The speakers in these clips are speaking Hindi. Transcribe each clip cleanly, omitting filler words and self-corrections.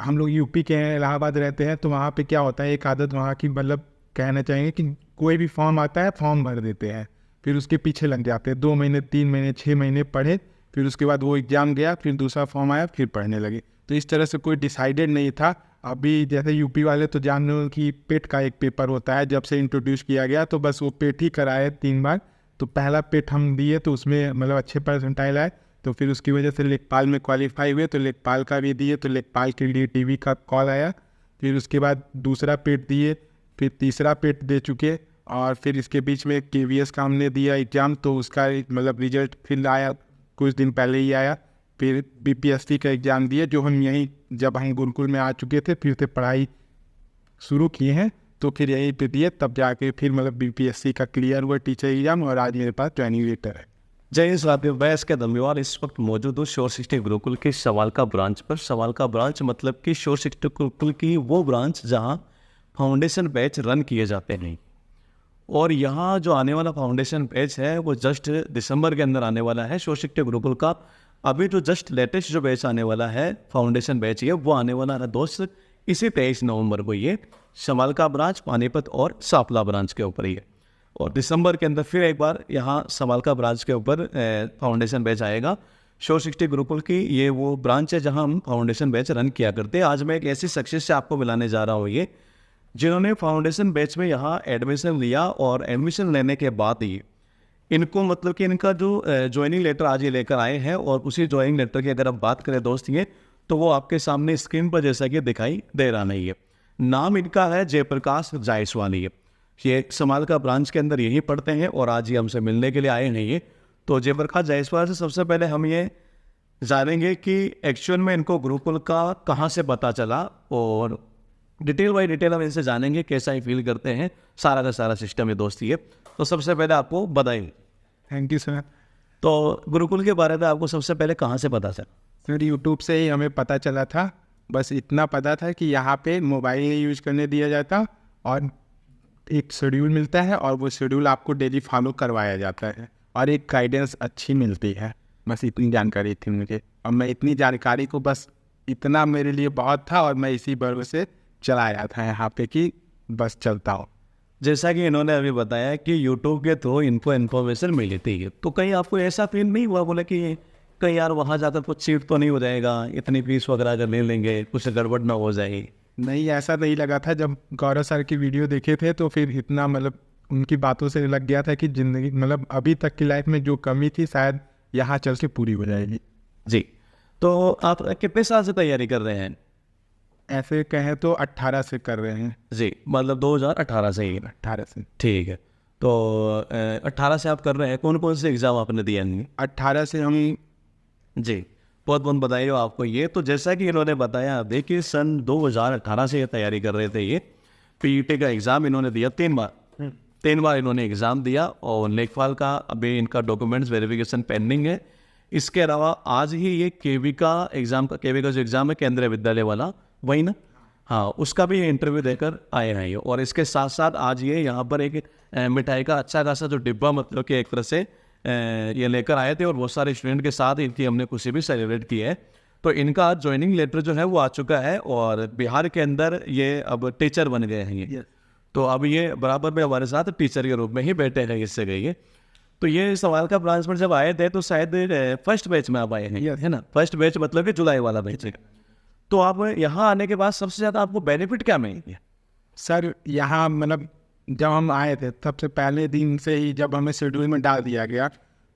हम लोग यूपी के हैं, इलाहाबाद रहते हैं, तो वहाँ पे क्या होता है, एक आदत वहाँ की, मतलब कहना चाहेंगे कि कोई भी फॉर्म आता है फॉर्म भर देते हैं, फिर उसके पीछे लग जाते हैं 2 महीने 3 महीने 6 महीने पढ़े, फिर उसके बाद वो एग्ज़ाम गया, फिर दूसरा फॉर्म आया, फिर पढ़ने लगे। तो इस तरह से कोई डिसाइडेड नहीं था। अभी जैसे यूपी वाले तो जान लो कि पेट का एक पेपर होता है, जब से इंट्रोड्यूस किया गया तो बस वो पेट ही कराए 3 बार। तो पहला पेट हम दिए तो उसमें मतलब अच्छे परसेंटाइल आए, तो फिर उसकी वजह से लेखपाल में क्वालिफाई हुए, तो लेखपाल का भी दिए, तो लेखपाल के लिए टीवी का कॉल आया। फिर उसके बाद दूसरा पेट दिए, फिर तीसरा पेट दे चुके, और फिर इसके बीच में केवीएस का हमने दिया एग्ज़ाम, तो उसका मतलब रिजल्ट फिर आया, कुछ दिन पहले ही आया। फिर बीपीएससी का एग्ज़ाम दिए, जो हम यहीं जब हम गुरुकुल में आ चुके थे फिर से पढ़ाई शुरू किए हैं, तो फिर यहीं पे दिए, तब जाके फिर मतलब बीपीएससी का क्लियर हुआ टीचर एग्ज़ाम, और आज मेरे पास ज्वाइनिंग लेटर है। जय साथी, मैं इसके धन्यवाद। इस वक्त मौजूद हूँ श्योर शिक्षा गुरुकुल के सवाल का ब्रांच पर। सवाल का ब्रांच मतलब कि श्योर शिक्षा गुरुकुल की वो ब्रांच जहाँ फाउंडेशन बैच रन किए जाते हैं। और यहाँ जो आने वाला फाउंडेशन बैच है वो जस्ट दिसंबर के अंदर आने वाला है श्योर शिक्षा गुरुकुल का। अभी जो जस्ट लेटेस्ट जो बैच आने वाला है फाउंडेशन बैच, ये वो आने वाला है दोस्त इसी 23 नवंबर को। ये सवाल का ब्रांच पानीपत और सापला ब्रांच के ऊपर ही है, और दिसंबर के अंदर फिर एक बार यहाँ सवाल का ब्रांच के ऊपर फाउंडेशन बैच आएगा। श्योर शिक्षा गुरुकुल की ये वो ब्रांच है जहाँ हम फाउंडेशन बैच रन किया करते हैं। आज मैं एक ऐसी सक्सेस से आपको मिलाने जा रहा हूँ, ये जिन्होंने फाउंडेशन बैच में यहाँ एडमिशन लिया, और एडमिशन लेने के बाद ही इनको मतलब कि इनका जो ज्वाइनिंग लेटर आज ये लेकर आए हैं, और उसी ज्वाइनिंग लेटर की अगर हम बात करें दोस्त ये, तो वो आपके सामने स्क्रीन पर जैसा कि दिखाई दे रहा नहीं है। नाम इनका है जयप्रकाश जायसवाल। ये समाल का ब्रांच के अंदर यही पढ़ते हैं, और आज ये हमसे मिलने के लिए आए हैं ये। तो जयप्रकाश जायसवाल से सबसे पहले हम ये जानेंगे कि एक्चुअल में इनको गुरुकुल का कहाँ से पता चला, और डिटेल बाई डिटेल हम इनसे जानेंगे कैसा ही फील करते हैं, सारा का सारा सिस्टम है दोस्ती है। तो सबसे पहले आपको बधाई। Thank you sir. तो गुरुकुल के बारे में आपको सबसे पहले कहाँ से पता चला? सर यूट्यूब से ही हमें पता चला था। बस इतना पता था कि यहाँ पे मोबाइल नहीं यूज करने दिया जाता, और एक शेड्यूल मिलता है, और वो शेड्यूल आपको डेली फॉलो करवाया जाता है, और एक गाइडेंस अच्छी मिलती है। बस इतनी जानकारी थी मुझे, और मैं इतनी जानकारी को बस इतना मेरे लिए बहुत था, और मैं इसी भरोसे से चला आया था यहाँ पे कि बस चलता हूँ। जैसा कि इन्होंने अभी बताया कि यूट्यूब के थ्रू इनको इन्फॉर्मेशन मिली थी, तो कहीं आपको ऐसा फील नहीं हुआ बोले कि कहीं यार वहाँ जाकर कुछ सीट तो नहीं हो जाएगा, इतनी फीस वगैरह अगर ले लेंगे कुछ गड़बड़ ना हो जाएगी? नहीं, ऐसा नहीं लगा था। जब गौरव सर की वीडियो देखे थे तो फिर इतना मतलब उनकी बातों से लग गया था कि ज़िंदगी मतलब अभी तक की लाइफ में जो कमी थी शायद यहाँ चल के पूरी हो जाएगी। जी, तो आप कितने साल से तैयारी कर रहे हैं? ऐसे कहें तो 18 से कर रहे हैं। जी, मतलब 2018 से ही? 18 से। ठीक है, तो 18 से आप कर रहे हैं। कौन कौन से एग्ज़ाम आपने दिए हैं? 18 से हम। जी, बहुत बहुत बधाई हो आपको। ये तो जैसा कि इन्होंने बताया, देखिए सन 2018 से ये तैयारी कर रहे थे। ये पीईटी का एग्ज़ाम इन्होंने दिया 3 बार। 3 बार इन्होंने एग्ज़ाम दिया, और लेखपाल का अभी इनका डॉक्यूमेंट्स वेरिफिकेशन पेंडिंग है। इसके अलावा आज ही ये केवी का जो एग्ज़ाम है केंद्रीय विद्यालय वाला, वही ना? हाँ, उसका भी इंटरव्यू देकर आए हैं ये। और इसके साथ साथ आज ये यहाँ पर एक मिठाई का अच्छा खासा जो डिब्बा मतलब कि एक तरह से ये लेकर आए थे, और बहुत सारे स्टूडेंट के साथ इनकी हमने खुशी भी सेलिब्रेट की है। तो इनका आज ज्वाइनिंग लेटर जो है वो आ चुका है, और बिहार के अंदर ये अब टीचर बन गए हैं ये। तो अब ये बराबर में हमारे साथ टीचर के रूप में ही बैठे हैं इससे गए। तो ये सवाल का ब्रांच पर जब आए थे तो शायद फर्स्ट बैच में आप आए हैं, है ना? फर्स्ट बैच मतलब कि जुलाई वाला बैच है। तो आप यहाँ आने के बाद सबसे ज़्यादा आपको बेनिफिट क्या मिलेंगे? सर यहाँ मतलब जब हम आए थे सबसे पहले दिन से ही जब हमें शेड्यूल में डाल दिया गया,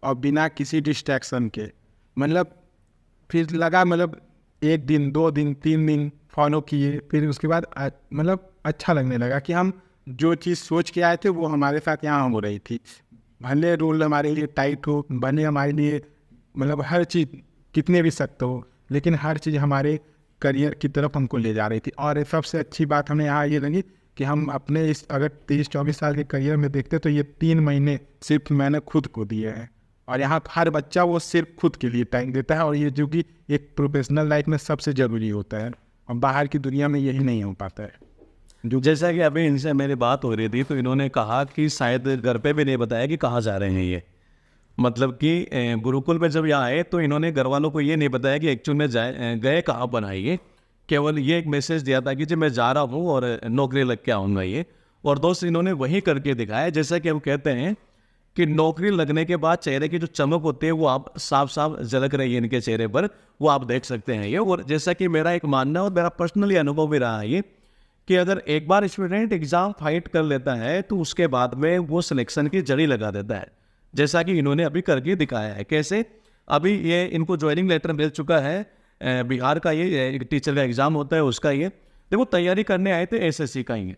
और बिना किसी डिस्ट्रैक्शन के, मतलब फिर लगा मतलब 1 दिन 2 दिन 3 दिन फॉलो किए, फिर उसके बाद मतलब अच्छा लगने लगा कि हम जो चीज़ सोच के आए थे वो हमारे साथ यहाँ हो रही थी। भले रूल हमारे लिए टाइट हो, भले हमारे लिए मतलब हर चीज़ कितने भी सख्त हो, लेकिन हर चीज़ हमारे करियर की तरफ हमको ले जा रही थी। और सबसे अच्छी बात हमें यहाँ ये लगी कि हम अपने इस अगर 23-24 साल के करियर में देखते तो ये 3 महीने सिर्फ मैंने खुद को दिए हैं, और यहाँ हर बच्चा वो सिर्फ खुद के लिए टाइम देता है, और ये जो कि एक प्रोफेशनल लाइफ में सबसे ज़रूरी होता है, और बाहर की दुनिया में यही नहीं हो पाता है। जो जैसा कि अभी इनसे मेरी बात हो रही थी, तो इन्होंने कहा कि शायद घर पे भी नहीं बताया कि कहाँ जा रहे हैं ये। मतलब कि गुरुकुल में जब यहाँ आए तो इन्होंने घर वालों को ये नहीं बताया कि एक्चुअल में गए कहाँ पर आइए, केवल ये एक मैसेज दिया था कि जी मैं जा रहा हूँ और नौकरी लग के आऊँगा ये। और दोस्त इन्होंने वही करके दिखाया, जैसा कि हम कहते हैं कि नौकरी लगने के बाद चेहरे की जो चमक होती है वो आप साफ साफ झलक रही है इनके चेहरे पर, वो आप देख सकते हैं ये। और जैसा कि मेरा एक मानना और मेरा पर्सनली अनुभव भी रहा है ये, कि अगर एक बार स्टूडेंट एग्जाम फाइट कर लेता है तो उसके बाद में वो सिलेक्शन की जड़ी लगा देता है, जैसा कि इन्होंने अभी करके दिखाया है। कैसे? अभी ये इनको ज्वाइनिंग लेटर मिल चुका है, बिहार का ये एक टीचर का एग्जाम होता है उसका, ये देखो तैयारी करने आए थे एसएससी का ही।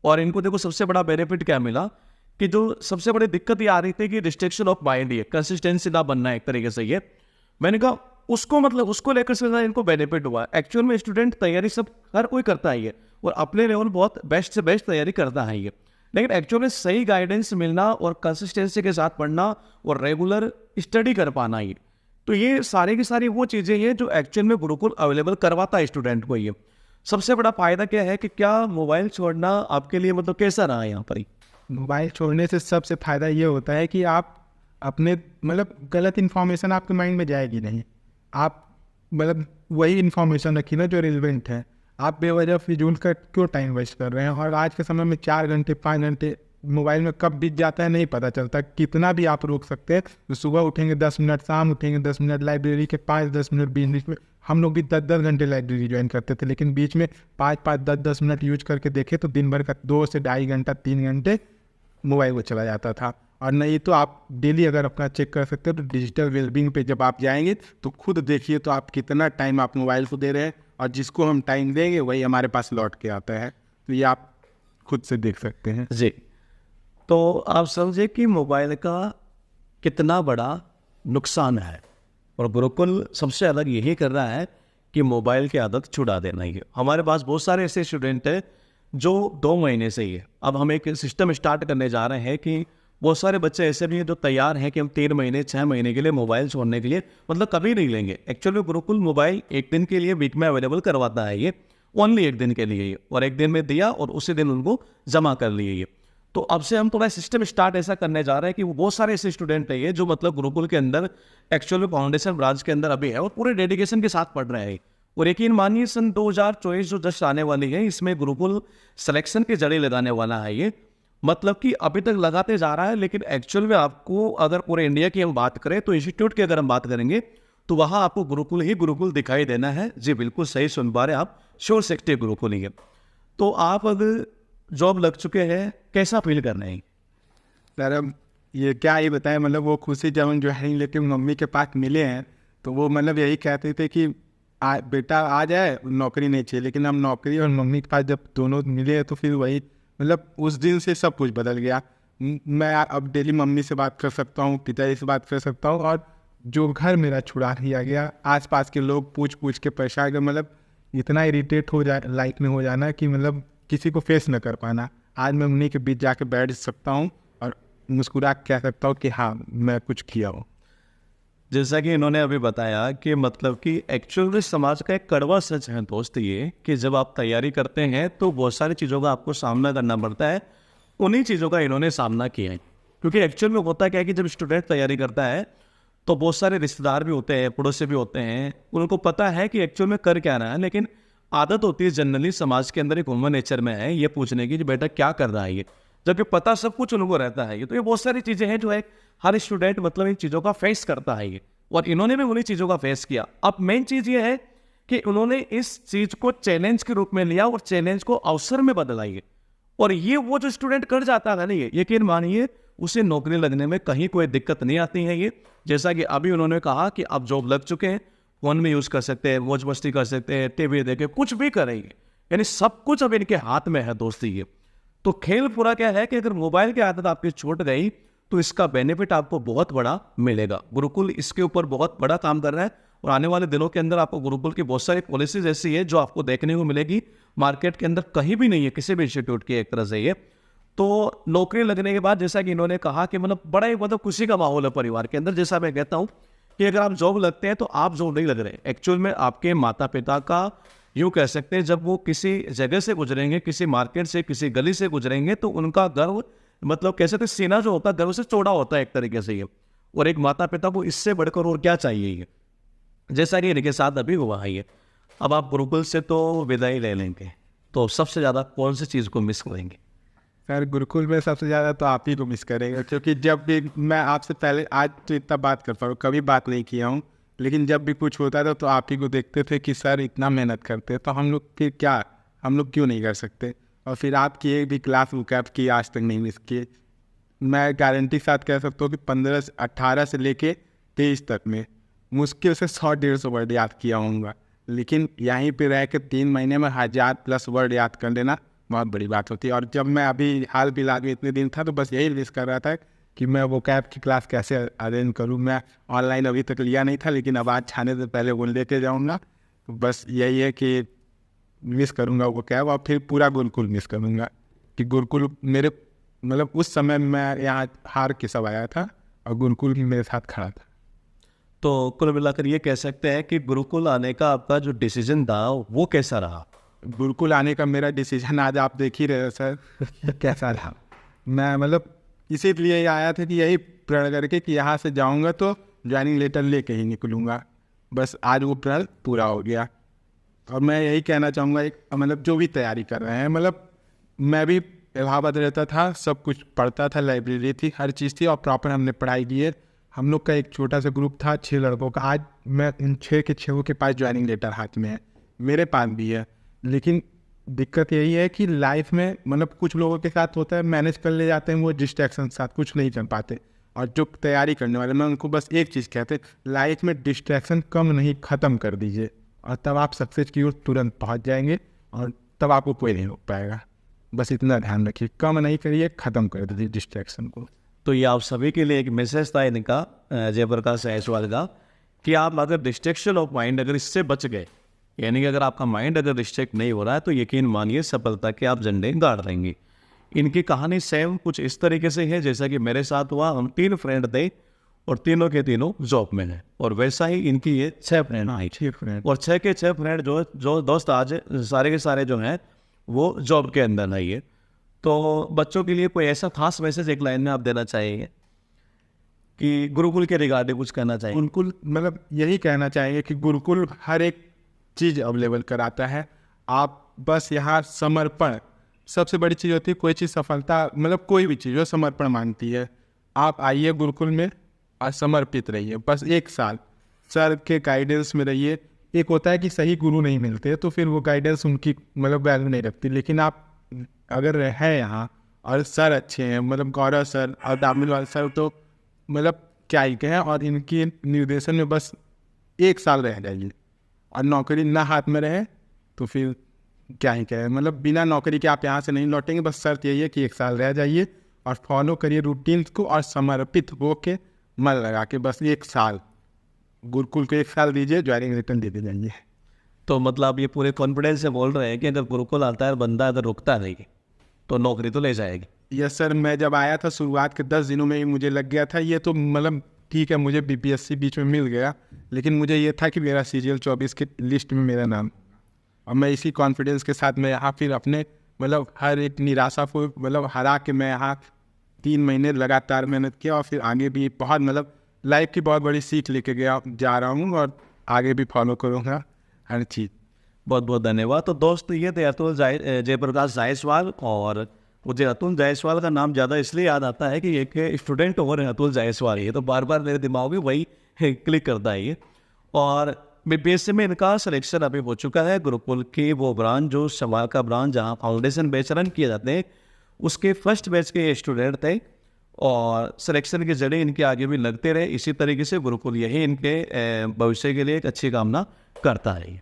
और इनको देखो सबसे बड़ा बेनिफिट क्या मिला, कि जो सबसे बड़ी दिक्कत ये आ रही थी कि डिस्ट्रैक्शन ऑफ माइंड, ये कंसिस्टेंसी ना बनना है एक तरीके से, ये मैंने कहा उसको मतलब उसको लेकर से इनको बेनिफिट हुआ। एक्चुअल में स्टूडेंट तैयारी सब हर कोई करता है ये, और अपने लेवल बहुत बेस्ट से बेस्ट तैयारी करता है ये, लेकिन एक्चुअल में सही गाइडेंस मिलना और कंसिस्टेंसी के साथ पढ़ना और रेगुलर स्टडी कर पाना, ये तो ये सारी की सारी वो चीज़ें हैं जो एक्चुअल में गुरुकुल अवेलेबल करवाता है स्टूडेंट को। ये सबसे बड़ा फायदा क्या है कि क्या मोबाइल छोड़ना आपके लिए मतलब कैसा रहा यहाँ पर? मोबाइल छोड़ने से सबसे फ़ायदा ये होता है कि आप अपने मतलब गलत इन्फॉर्मेशन आपके माइंड में जाएगी नहीं। आप मतलब वही इन्फॉर्मेशन रखिए ना जो रिलेवेंट है। आप बेवजह फिजूल का क्यों टाइम वेस्ट कर रहे हैं? और आज के समय में 4 घंटे 5 घंटे मोबाइल में कब बीत जाता है नहीं पता चलता। कितना भी आप रोक सकते हैं, तो सुबह उठेंगे 10 मिनट, शाम उठेंगे 10 मिनट, लाइब्रेरी के 5-10 मिनट बीच में हम लोग भी 10-10 घंटे लाइब्रेरी ज्वाइन करते थे, लेकिन बीच में 5-5 10-10 मिनट यूज करके देखे तो दिन भर का 2 से 2.5 घंटा 3 घंटे मोबाइल को चला जाता था। और नहीं तो आप डेली अगर अपना चेक कर सकते हो तो डिजिटल वेलबींग पे जब आप जाएंगे तो खुद देखिए तो आप कितना टाइम आप मोबाइल को दे रहे हैं, और जिसको हम टाइम देंगे वही हमारे पास लौट के आता है। तो ये आप खुद से देख सकते हैं जी। तो आप समझे कि मोबाइल का कितना बड़ा नुकसान है, और गुरुकुल सबसे अलग यही कर रहा है कि मोबाइल की आदत छुड़ा देना ही है। हमारे पास बहुत सारे ऐसे स्टूडेंट हैं जो 2 महीने से ही है, अब हम एक सिस्टम स्टार्ट करने जा रहे हैं कि बहुत सारे बच्चे ऐसे भी हैं जो तैयार हैं कि हम 3 महीने 6 महीने के लिए मोबाइल छोड़ने के लिए मतलब कभी नहीं लेंगे। एक्चुअली गुरुकुल मोबाइल एक दिन के लिए वीक में अवेलेबल करवाता है, ये ओनली एक दिन के लिए ये, और एक दिन में दिया और उसी दिन उनको जमा कर लिए ये। तो अब से हम थोड़ा सिस्टम स्टार्ट ऐसा करने जा रहे हैं कि वो बहुत सारे ऐसे स्टूडेंट हैं ये जो मतलब गुरुकुल के अंदर एक्चुअल में फाउंडेशन ब्रांच के अंदर अभी है और पूरे डेडिकेशन के साथ पढ़ रहे हैं। और यकीन मानिए सन 2024 जो जस्ट आने वाली है इसमें गुरुकुल सिलेक्शन की जड़ी लगाने वाला है ये, मतलब कि अभी तक लगाते जा रहा है, लेकिन एक्चुअल में आपको अगर पूरे इंडिया की हम बात करें तो इंस्टीट्यूट की अगर हम बात करेंगे तो वहाँ आपको गुरुकुल ही गुरुकुल दिखाई देना है। जी बिल्कुल सही सुन पा रहे आप, श्योर सेक्टर गुरुकुल ही है। तो आप अगर जॉब लग चुके हैं कैसा फील कर रहे हैं? सर अब ये क्या ही बताएं, मतलब वो खुशी जब हम ज्वाइनिंग लेके मम्मी के पास मिले हैं तो वो मतलब यही कहते थे कि बेटा आ जाए, नौकरी नहीं चाहिए। लेकिन हम नौकरी और मम्मी के पास जब दोनों मिले तो फिर वही मतलब उस दिन से सब कुछ बदल गया। मैं अब डेली मम्मी से बात कर सकता हूँ, पिताजी से बात कर सकता हूँ, और जो घर मेरा छुड़ा लिया गया, आसपास के लोग पूछ पूछ के परेशान कर मतलब इतना इरिटेट हो जाए लाइफ में हो जाना कि मतलब किसी को फेस न कर पाना। आज मैं उन्हीं के बीच जाके बैठ सकता हूँ और मुस्कुरा कह सकता हूँ कि हाँ मैं कुछ किया हूँ। जैसा कि इन्होंने अभी बताया कि मतलब कि एक्चुअल में समाज का एक कड़वा सच है दोस्त ये, कि जब आप तैयारी करते हैं तो बहुत सारी चीज़ों का आपको सामना करना पड़ता है। उन्हीं चीज़ों का इन्होंने सामना किया है, क्योंकि एक्चुअल में होता क्या है कि जब स्टूडेंट तैयारी करता है तो बहुत सारे रिश्तेदार भी होते हैं, पड़ोसी भी होते हैं, उनको पता है कि एक्चुअल में कर क्या रहा है, लेकिन आदत होती है जनरली समाज के अंदर एक ह्यूमन नेचर में है ये पूछने की कि बेटा क्या कर रहा है ये, जबकि पता सब कुछ उनको रहता है ये। तो ये बहुत सारी चीज़ें हैं जो है हर स्टूडेंट मतलब इन चीज़ों का फेस करता है ये, और इन्होंने भी उन्हीं चीज़ों का फेस किया। अब मेन चीज़ ये है कि उन्होंने इस चीज़ को चैलेंज के रूप में लिया और चैलेंज को अवसर में बदला ये, और ये वो जो स्टूडेंट कर जाता है ना ये यकीन मानिए उसे नौकरी लगने में कहीं कोई दिक्कत नहीं आती है ये। जैसा कि अभी उन्होंने कहा कि आप जॉब लग चुके हैं, फोन में यूज़ कर सकते हैं, मौज मस्ती कर सकते हैं, टीवी देखे कुछ भी करेंगे, यानी सब कुछ अब इनके हाथ में है दोस्ती ये। तो खेल पूरा क्या है कि अगर मोबाइल की आदत आपकी छूट गई तो इसका बेनिफिट आपको बहुत बड़ा मिलेगा। गुरुकुल इसके ऊपर बहुत बड़ा काम कर रहा है, और आने वाले दिनों के अंदर आपको गुरुकुल की बहुत सारी पॉलिसीज ऐसी है जो आपको देखने को मिलेगी, मार्केट के अंदर कहीं भी नहीं है किसी भी इंस्टीट्यूट की एक तरह से ये। तो नौकरी लगने के बाद जैसा कि इन्होंने कहा कि मतलब बड़ा ही मतलब खुशी का माहौल है परिवार के अंदर। जैसा मैं कहता हूँ कि अगर आप जॉब लगते हैं तो आप जॉब नहीं लग रहे, एक्चुअल में आपके माता पिता का यूँ कह सकते हैं जब वो किसी जगह से गुजरेंगे, किसी मार्केट से किसी गली से गुजरेंगे तो उनका गर्व मतलब कैसे थे सीना जो होता है गर्व से चौड़ा होता है एक तरीके से ये, और एक माता पिता को इससे बढ़कर और क्या चाहिए ये, जैसा कि इनके साथ अभी हुआ है ये। अब आप गुरुकुल से तो विदाई ले लेंगे, तो सबसे ज़्यादा कौन सी चीज़ को मिस करेंगे? सर गुरुकुल में सबसे ज़्यादा तो आप ही को मिस करेंगे, क्योंकि जब भी मैं आपसे पहले आज तो इतना बात कर पा रहा हूँ, कभी बात नहीं किया हूँ, लेकिन जब भी कुछ होता था तो आप ही को देखते थे कि सर इतना मेहनत करते तो हम लोग फिर क्या, हम लोग क्यों नहीं कर सकते। और फिर आपकी एक भी क्लास बुकअप की आज तक नहीं मिस किए। मैं गारंटी के साथ कह सकता हूँ कि 18 से लेके 23 तक में मुश्किल से 100-150 वर्ड याद किया होऊंगा, लेकिन यहीं पे रह के 3 महीने में 1000+ वर्ड याद कर लेना बहुत बड़ी बात होती है। और जब मैं अभी हाल फिलहाल में इतने दिन था तो बस यही मिस कर रहा था कि मैं वो कैब की क्लास कैसे अरेंज करूँ। मैं ऑनलाइन अभी तक लिया नहीं था, लेकिन अब आज छाने से पहले वो लेके जाऊँगा। तो बस यही है कि मिस करूँगा वो कैब, और फिर पूरा गुरुकुल मिस करूँगा कि गुरुकुल मेरे मतलब उस समय मैं यहाँ हार के सब आया था और गुरुकुल भी मेरे साथ खड़ा था। तो कुल मिलाकर ये कह सकते हैं कि गुरुकुल आने का आपका जो डिसीजन था वो कैसा रहा? गुरुकुल आने का मेरा डिसीजन आज आप देख ही रहे हो सर कैसा रहा। मैं मतलब इसीलिए आया था कि यही प्रण करके कि यहाँ से जाऊँगा तो ज्वाइनिंग लेटर लेके ही निकलूँगा। बस आज वो प्रण पूरा हो गया। और मैं यही कहना चाहूँगा, एक मतलब जो भी तैयारी कर रहे हैं, मतलब मैं भी इलाहाबाद रहता था, सब कुछ पढ़ता था, लाइब्रेरी थी, हर चीज़ थी और प्रॉपर हमने पढ़ाई की है। हम लोग का एक छोटा सा ग्रुप था 6 लड़कों का। आज मैं इन 6 के 6 के पास ज्वाइनिंग लेटर हाथ में है, मेरे पास भी है। लेकिन दिक्कत यही है कि लाइफ में मतलब कुछ लोगों के साथ होता है, मैनेज कर ले जाते हैं वो डिस्ट्रैक्शन के साथ, कुछ नहीं कर पाते। और जो तैयारी करने वाले, मैं उनको बस एक चीज़ कहते, लाइफ में डिस्ट्रैक्शन कम नहीं ख़त्म कर दीजिए, और तब आप सक्सेस की ओर तुरंत पहुंच जाएंगे और तब आपको कोई नहीं रोक पाएगा। बस इतना ध्यान रखिए, कम नहीं करिए, ख़त्म कर दीजिए डिस्ट्रैक्शन को। तो ये आप सभी के लिए एक मैसेज था इनका, जयप्रकाश जायसवाल का, कि आप अगर डिस्ट्रैक्शन ऑफ माइंड अगर इससे बच गए, यानी कि अगर आपका माइंड अगर डिस्ट्रैक्ट नहीं हो रहा है, तो यकीन मानिए सफलता के आप झंडे गाड़ देंगे। इनकी कहानी सेम कुछ इस तरीके से है जैसा कि मेरे साथ हुआ। हम 3 फ्रेंड थे और तीनों के तीनों जॉब में हैं, और वैसा ही इनकी ये 6 फ्रेंड आई, 6 फ्रेंड, और 6 के 6 फ्रेंड जो दोस्त आज सारे के सारे जो हैं वो जॉब के अंदर आई है। तो बच्चों के लिए कोई ऐसा खास मैसेज एक लाइन में आप देना चाहेंगे कि गुरुकुल के रिगार्डिंग कुछ कहना चाहिए? गुरुकुल मतलब यही कहना चाहिए कि गुरुकुल हर एक चीज़ अवेलेबल कराता है। आप बस यहाँ समर्पण, सबसे बड़ी चीज़ होती है। कोई चीज़ सफलता मतलब कोई भी चीज़ जो समर्पण मांगती है, आप आइए गुरुकुल में और समर्पित रहिए। बस 1 साल सर के गाइडेंस में रहिए। एक होता है कि सही गुरु नहीं मिलते तो फिर वो गाइडेंस उनकी मतलब वैल्यू नहीं रखती, लेकिन आप अगर है यहाँ और सर अच्छे हैं, मतलब गौरव सर और दामिलवाल सर, तो मतलब क्या ही कहें। और इनके निर्देशन में बस 1 साल रह जाइए, और नौकरी ना हाथ में रहे तो फिर क्या ही कहें। मतलब बिना नौकरी के आप यहाँ से नहीं लौटेंगे। बस शर्त यही है कि 1 साल रह जाइए और फॉलो करिए रूटीन्स को, और समर्पित हो के मन लगा के बस 1 साल गुरुकुल को 1 साल दीजिए, ज्वाइनिंग रिटर्न देते जाइए। तो मतलब आप ये पूरे कॉन्फिडेंस से बोल रहे हैं कि अगर गुरुकुल आता है, बंदा अगर रुकता नहीं तो नौकरी तो ले जाएगी। यस सर, मैं जब आया था शुरुआत के 10 दिनों में ही मुझे लग गया था ये तो मतलब ठीक है, मुझे BPSC बीच में मिल गया, लेकिन मुझे ये था कि मेरा CGL 24 की लिस्ट में मेरा नाम। और मैं इसी कॉन्फिडेंस के साथ मैं यहाँ फिर अपने मतलब हर एक निराशा को मतलब हरा के मैं यहाँ 3 महीने लगातार मेहनत किया, और फिर आगे भी बहुत मतलब लाइफ की बहुत बड़ी सीख लेके जा रहा हूँ, और आगे भी फॉलो करूँगा हर चीज़। बहुत बहुत धन्यवाद। तो दोस्त ये थे जयप्रकाश जायसवाल, और मुझे अतुल जायसवाल का नाम ज़्यादा इसलिए याद आता है कि एक स्टूडेंट और है अतुल जायसवाल, ये तो बार बार मेरे दिमाग में वही क्लिक करता है ये। और BPSC में इनका सिलेक्शन अभी हो चुका है। गुरुकुल की वो ब्रांच जो समाल का ब्रांच जहाँ फाउंडेशन बैच रन किए जाते हैं, उसके फर्स्ट बैच के स्टूडेंट थे, और सिलेक्शन के जरिए इनके आगे भी लगते रहे। इसी तरीके से गुरुकुल यही इनके भविष्य के लिए एक अच्छी कामना करता है।